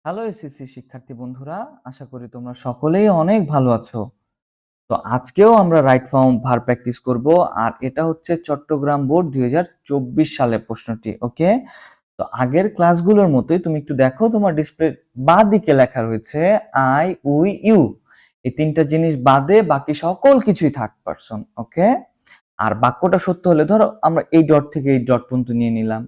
Hello SSC শিক্ষার্থী বন্ধুরা, আশা করি তোমরা সকলেই অনেক ভালো আছো। তো আজকেও আমরা রাইট ফর্ম ভার প্র্যাকটিস করব, আর এটা হচ্ছে চট্টগ্রাম বোর্ড 2024 সালের প্রশ্নটি। ওকে, তো আগের ক্লাসগুলোর মতোই তুমি একটু দেখো, তোমার ডিসপ্লে বাঁ দিকে লেখা রয়েছে আই, উই, ইউ। এই তিনটা জিনিস বাদে বাকি সকল কিছুই থার্ড পারসন। ওকে, আর বাক্যটা সত্য হলে ধরো আমরা এই ডট থেকে এই ডট পর্যন্ত নিয়ে নিলাম,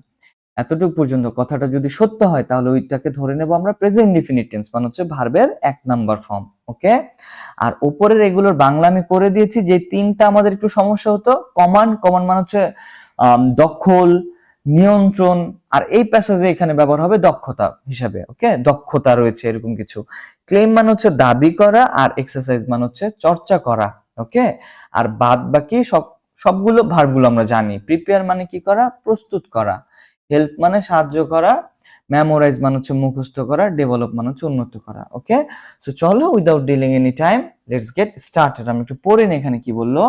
এতটুকু পর্যন্ত কথাটা যদি সত্য হয় তাহলে ওইটাকে ধরে নেব আমরা প্রেজেন্ট ইনডিফিনিট টেন্স, মানে হচ্ছে ভার্বের 1 নাম্বার ফর্ম। ওকে, আর উপরের এগুলোর বাংলা আমি করে দিয়েছি। যে তিনটা আমাদের একটু সমস্যা হতো, কমান্ড মানে হচ্ছে দখল, নিয়ন্ত্রণ, আর এই প্যাসেজে এখানে ব্যবহার হবে দক্ষতা হিসাবে। ওকে, দক্ষতা রয়েছে এরকম কিছু। ক্লেম মানে হচ্ছে দাবি করা, আর এক্সারসাইজ মানে হচ্ছে চর্চা করা। ওকে, আর বাদ বাকি সবগুলো ভার্বগুলো আমরা জানি। প্রিপেয়ার মানে কি করা, প্রস্তুত করা। হেল্প মানে সাহায্য করা। মেমোরাইজ মানে হচ্ছে মুখস্থ করা। ডেভেলপ মানে হচ্ছে উন্নত করা। ওকে, সো চলো without dealing any time let's get started. আমি একটু পড়ে নিই এখানে কি বললো।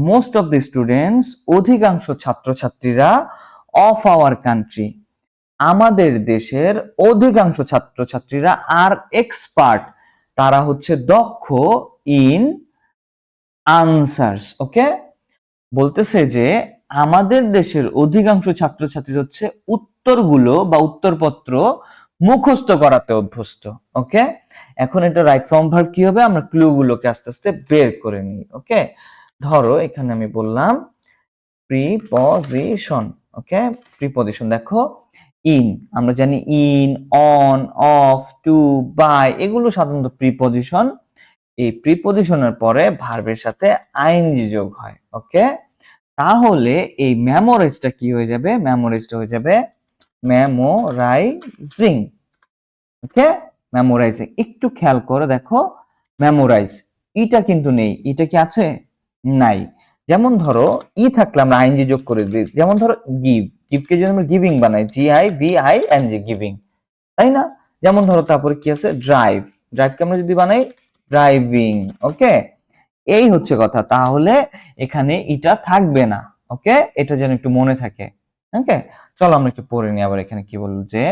মোস্ট অফ দ্য স্টুডেন্টস, অধিকাংশ ছাত্রছাত্রীরা, অফ আওয়ার কান্ট্রি, আমাদের দেশের অধিকাংশ ছাত্রছাত্রীরা, আর এক্সপার্ট, তারা হচ্ছে দক্ষ, ইন আনসার্স। ওকে, বলতেছে যে আমাদের দেশের অধিকাংশ ছাত্রছাত্রী হচ্ছে উত্তরগুলো বা উত্তরপত্র মুখস্থ করাতে অভ্যস্ত। ওকে, এখন এটা রাইট ফর্ম ভার্ব কি হবে, আমরা ক্লুগুলোকে আস্তে আস্তে বের করে নিই। ওকে, ধরো এখানে আমি বললাম প্রিপজিশন। ওকে, প্রিপজিশন দেখো, ইন, আমরা জানি in, on, of, to, by, এগুলো সাধারণত প্রিপজিশন। এই প্রিপজিশনের পরে ভার্বের সাথে আইএনজি যোগ হয়। ওকে, তাহলে এই মেমোরাইজটা কি হয়ে যাবে, মেমোরাইজটা হয়ে যাবে মেমোরাইজিং। ওকে, মেমোরাইজিং, একটু খেয়াল করে দেখো, মেমোরাইজ ইটা কিন্তু নেই, ইটা কি আছে, নাই। যেমন ধরো ই থাকলে আমরা আইএনজি যোগ করে দিই, যেমন ধরো গিভ, গিভকে যদি আমরা গিভিং বানাই, GIVING, গিভিং, তাই না? যেমন ধরো তারপরে কি আছে, ড্রাইভ, ড্রাইভকে আমরা যদি বানাই ড্রাইভিং। ওকে, এই হচ্ছে কথা। তাহলে এখানে এটা থাকবে না। ওকে, এটা যেন একটু মনে থাকে। ওকে, চলো আমরা একটু পড়ে নিই আবার। এখানে কি বলল যে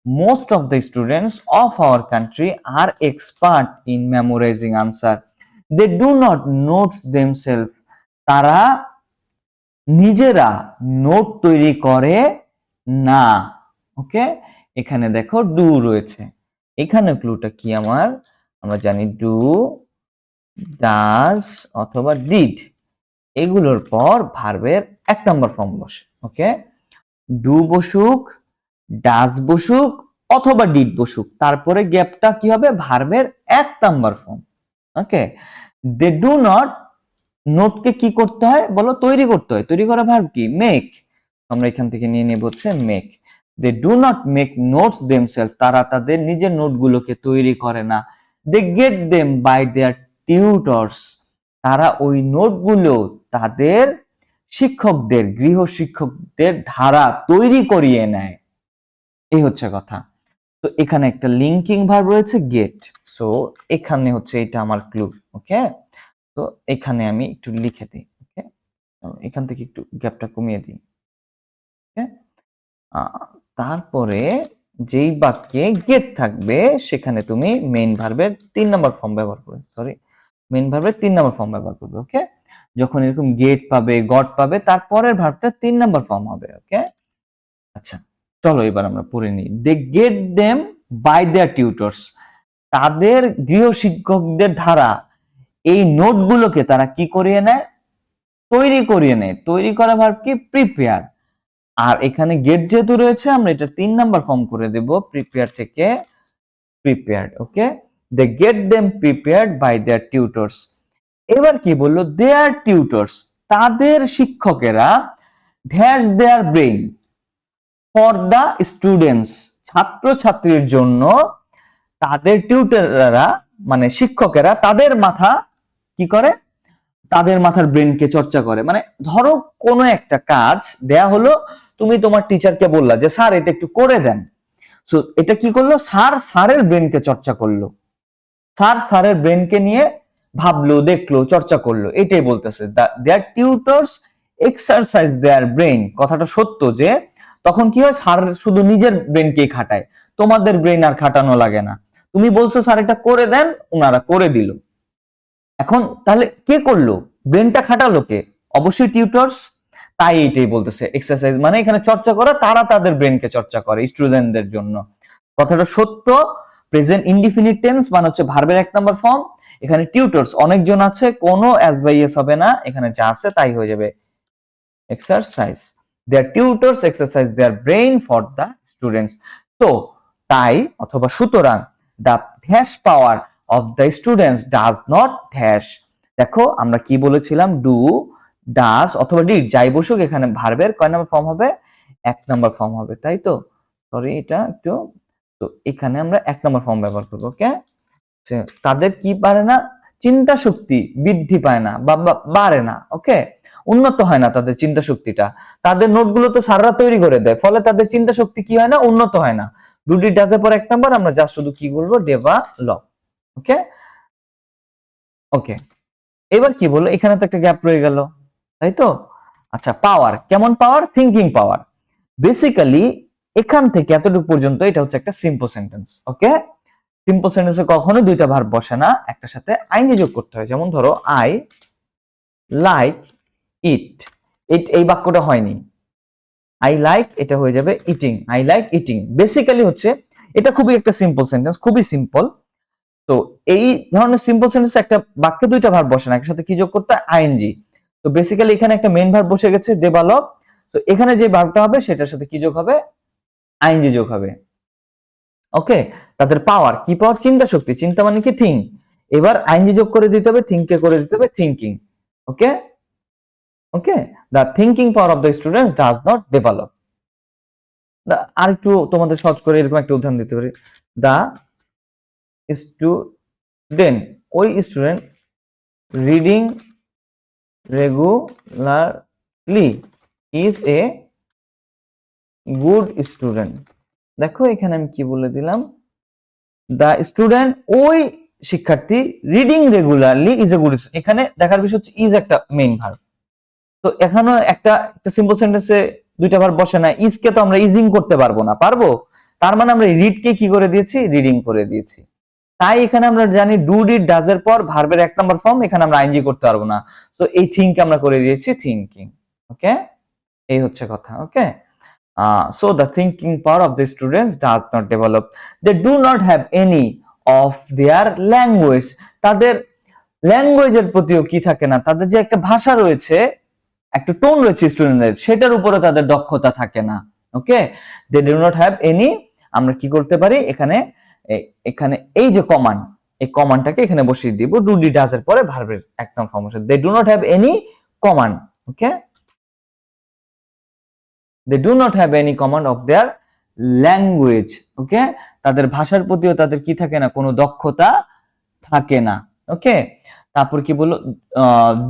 most of the students of our country are expert in memorising answer, they do not note themself, তারা নিজেরা নোট তৈরি করে না। ওকে, এখানে দেখো ডু রয়েছে, এখানে ক্লুটা কি আমার, আমরা জানি ডু, ডাজ অথবা ডিড, এগুলোর পর ভার্বের 1 নাম্বার ফর্ম বসে। ওকে, ডু বসুক, ডাজ বসুক অথবা ডিড বসুক, তারপরে গ্যাপটা কি হবে, ভার্বের 1 number form. Okay, they do not, নোটকে কি করতে হয় বলো, তৈরি করতে হয়। তৈরি করা ভার্ব কি, মেক। আমরা এখান থেকে নিয়ে নেব হচ্ছে make. They do not make notes themself, তারা তাদের নিজের নোটগুলোকে তৈরি করে না। They get them by their tutors, তারা ওই নোটগুলো তাদের শিক্ষকদের, গৃহ শিক্ষকদের দ্বারা তৈরি করিয়ে নেয়। এই হচ্ছে কথা। তো এখানে একটা লিঙ্কিং ভার্ব রয়েছে গেট, সো এখানে হচ্ছে এটা আমার ক্লু। ওকে, তো এখানে আমি একটু লিখে দিই। ওকে, এখান থেকে একটু গ্যাপটা কমিয়ে দিই। ওকে, তারপরে যেই বাক্যে গেট থাকবে সেখানে তুমি মেইন ভার্বের 3 নাম্বার ফর্ম ব্যবহার করবে, মেইন ভার্বের 3 নাম্বার ফর্ম ব্যবহার করবে। ওকে, যখন এরকম গেট পাবে, গট পাবে, তারপরের ভার্বটা 3 নাম্বার ফর্ম হবে। ওকে, আচ্ছা চলো এবার আমরা পড়ে নিই। They get them by their tutors, তাদের গৃহ শিক্ষকদের দ্বারা এই নোটগুলোকে তারা কি করিয়ে নেয়, তৈরি করিয়ে নেয়। তৈরি করা ভার্ব কি, প্রিপেয়ার। আর এখানে গেট যেহেতু রয়েছে আমরা এটা 3 নাম্বার ফর্ম করে দেব, প্রিপেয়ার থেকে prepared. Okay, they get them prepared by their tutors. এবার কি বললো, দেয়ার টিউটর্স, তাদের শিক্ষকেরা, dash their brain for the students, ছাত্রছাত্রীর জন্য তাদের টিউটররা মানে শিক্ষকেরা তাদের মাথা কি করে, তাদের মাথার ব্রেনকে চর্চা করে। মানে ধরো কোনো একটা কাজ দেয়া হলো, তুমি তোমার টিচারকে বললা যে স্যার এটা একটু করে দেন, সো এটা কি করলো, স্যার স্যারের ব্রেনকে চর্চা করলো, স্যার স্যারের ব্রেনকে নিয়ে ভাবলো, দেখলো, চর্চা করলো, এটাই বলতেছে দেয়ার টিউটর্স এক্সারসাইজ দেয়ার ব্রেন। কথাটা সত্য যে তখন কি হয়, স্যার শুধু নিজের ব্রেনকেই খাটায়, তোমাদের ব্রেন আর খাটানো লাগে না। তুমি বলছো স্যার এটা করে দেন, ওনারা করে দিল। এখন তাহলে কে করলো, ব্রেনটা খাটালো কে? অবশ্যই টিউটরস। তাই এইটাই বলতেছে এক্সারসাইজ মানে এখানে চর্চা করা, তারা তাদের ব্রেনকে চর্চা করে স্টুডেন্টদের জন্য। কথাটা সত্য। প্রেজেন্ট ইনডিফিনিট টেন্স মানে হচ্ছে ভার্বের 1 নাম্বার ফর্ম। এখানে টিউটরস অনেকজন আছে, কোনো এস বাই এস হবে না, এখানে যা আছে তাই হয়ে যাবে। Exercise, their tutors exercise their brain for the students. তো তাই অথবা সুতরাং the dash power of the students does not dash. দেখো আমরা কি বলেছিলাম, ডু, ডাস অথবা ডিড যাই বসুক, এখানে ভার্বের কয় নাম্বার ফর্ম হবে? 1 নাম্বার ফর্ম হবে, তাই তো? সরি এটা একটু, তো এখানে আমরা 1 নাম্বার ফর্ম ব্যবহার করবো। ওকে, তাদের কি পারে না, চিন্তা শক্তি বৃদ্ধি পায় না বা বাড়ে না। ওকে, উন্নত হয় না তাদের চিন্তা শক্তিটা। তাদের নোটগুলো তো স্যাররা তৈরি করে দেয়, ফলে তাদের চিন্তা শক্তি কি হয় না, উন্নত হয় না। ডুডি ডাজের পর 1 নাম্বার, আমরা জাস্ট শুধু কি বলবো, ডেভেলপ। ওকে ওকে, এবার কি বললো, এখানে তো একটা গ্যাপ রয়ে গেল, তাই তো? আচ্ছা, পাওয়ার, কেমন পাওয়ার? থিঙ্কিং পাওয়ার। বেসিক্যালি এখান থেকে এতটুকু পর্যন্ত এটা হচ্ছে একটা সিম্পল সেন্টেন্স। ওকে, সিম্পল সেন্টেন্সে কখনো দুইটা ভার্ব বসে না, একটার সাথে আইএনজি যোগ করতে হয়। যেমন ধরো আই লাইক ইট, এই বাক্যটা হয়নি, আই লাইক, এটা হয়ে যাবে eating, I like eating. Basically হচ্ছে এটা খুবই একটা সিম্পল সেন্টেন্স, খুবই সিম্পল। তো এই ধরনের সিম্পল সেন্টেন্সে একটা বাক্যে দুইটা ভার্ব বসে না, একসাথে সাথে কি যোগ করতে হয়? আইএনজি। তো বেসিক্যালি এখানে একটা মেইন ভার্ব বসে গেছে, ডেভেলপ। তো এখানে যে ভার্বটা হবে সেটার সাথে কি যোগ হবে? আইএনজি যোগ হবে। ওকে, তাদের পাওয়ার, কি পাওয়ার? চিন্তা শক্তি, চিন্তা মানে কি? থিঙ্ক। এবার আইএনজি যোগ করে দিতে হবে, থিঙ্ক কে করে দিতে হবে thinking. Okay okay, the thinking power of the students does not develop. আর একটু তোমাদের সহজ করে এরকম একটা উদাহরণ দিতে পারি, দা স্টুডেন্ট, ওই student, reading regularly is a good student. দেখো এখানে আমি কি বলে দিলাম, দা স্টুডেন্ট, ওই শিক্ষার্থী, reading regularly is a good. এখানে দেখার বিষয় হচ্ছে ইজ একটা মেইন ভার্ব। তো এখানে একটা সিম্পল সেন্টেন্সে দুইটা ভার্ব বসে না, ইজ কে তো আমরা ইজিং করতে পারবো না, পারবো? তার মানে আমরা রিড কে কি করে দিয়েছি? রিডিং করে দিয়েছি। তাই এখানে আমরা জানি ডু ডিড ডাজ এর পর ভার্বের 1 নাম্বার ফর্ম, এখানে আমরা আইএনজি করতে পারবো না। সো এই থিঙ্ক আমরা করে দিয়েছি থিঙ্কিং। ওকে, এই হচ্ছে কথা। ওকে, so the thinking power of the students does not develop. They do not have any of their language. তাদের ল্যাঙ্গুয়েজের প্রতিও কি থাকে না, তাদের যে একটা ভাষা রয়েছে, একটা টোন রয়েছে স্টুডেন্টদের, সেটার উপরে তাদের দক্ষতা থাকে না। ওকে, they do not have any, আমরা কি করতে পারি এখানে, এখানে এই যে কমান্ড, এই কমান্ডটাকে এখানে বসিয়ে দিব, ডু ডি ডাজ এর পরে ভার্বের একদম ফর্ম আছে, they do not have any command. Okay, they do not have any command of their language. ওকে, তাদের ভাষার প্রতিও তাদের কি থাকে না, কোনো দক্ষতা থাকে না। ওকে, তারপর কি বললো,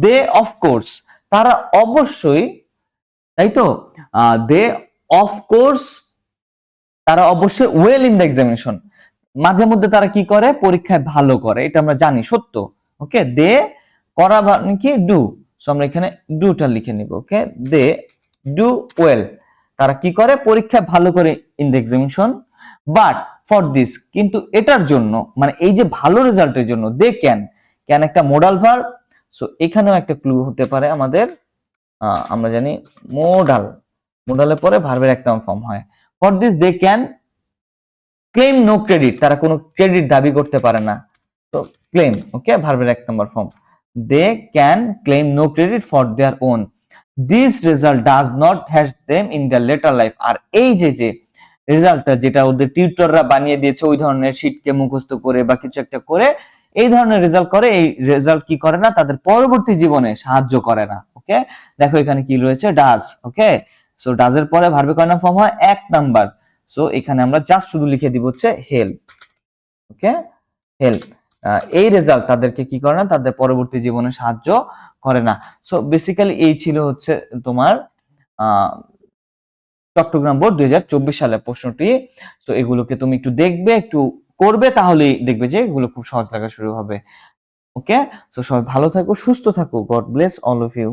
দে অফ কোর্স, তারা অবশ্যই, তাই তো? দে অফ কোর্স, তারা অবশ্যই ওয়েল ইন দ্য এক্সামিনেশন, মাঝে মধ্যে তারা কি করে, পরীক্ষায় ভালো করে, এটা আমরা জানি, সত্য। ওকে, দে করা মানে কি, ডু। সো আমরা এখানে ডুটা লিখে নিব। ওকে, দে ডু ওয়েল, তারা কি করে, পরীক্ষায় ভালো করে in the examination. But for this, কিন্তু এটার জন্য, মানে এই যে ভালো রেজাল্টের জন্য, দে ক্যান, ক্যান একটা মোডাল ভার্ব। সো এখানেও একটা ক্লু হতে পারে আমাদের, আমরা জানি মোডাল, মোডালের পরে ভার্বের একটা ফর্ম হয়। For this they can claim no credit, তারা কোনো ক্রেডিট দাবি করতে পারে না। তো ক্লেম, ওকে, ভার্বের 1 number form, they can claim no credit for their own. This result does not has them in the latter life. আর এই যে রেজাল্টটা যেটা ওদের টিউটররা বানিয়ে দিয়েছে, ওই ধরনের শীটকে মুখস্থ করে বা কিছু একটা করে এই ধরনের রেজাল্ট করে, এই রেজাল্ট কি করে না, তাদের পরবর্তী জীবনে সাহায্য করে না। ওকে, দেখো এখানে কি রয়েছে, ডাজ। ওকে, সো ডাজের পরে ভার্বে কয় নাম্বার ফর্ম হয়? 1 নাম্বার। সো এখানে আমরা জাস্ট শুধু লিখে দিব হচ্ছে হেল্প। ওকে, হেল্প, এই রেজাল্ট তাদেরকে কি করে না, তাদের পরবর্তী জীবনে সাহায্য করে না। সো বেসিক্যালি এই ছিল হচ্ছে তোমার চট্টগ্রাম বোর্ড 2024 সালের প্রশ্নটি। তো এগুলোকে তুমি একটু দেখবে, একটু করবে, তাহলেই দেখবে যে এগুলো খুব সহজ লাগা শুরু হবে। ওকে, তো সবাই ভালো থাকো, সুস্থ থাকো। God bless all of you.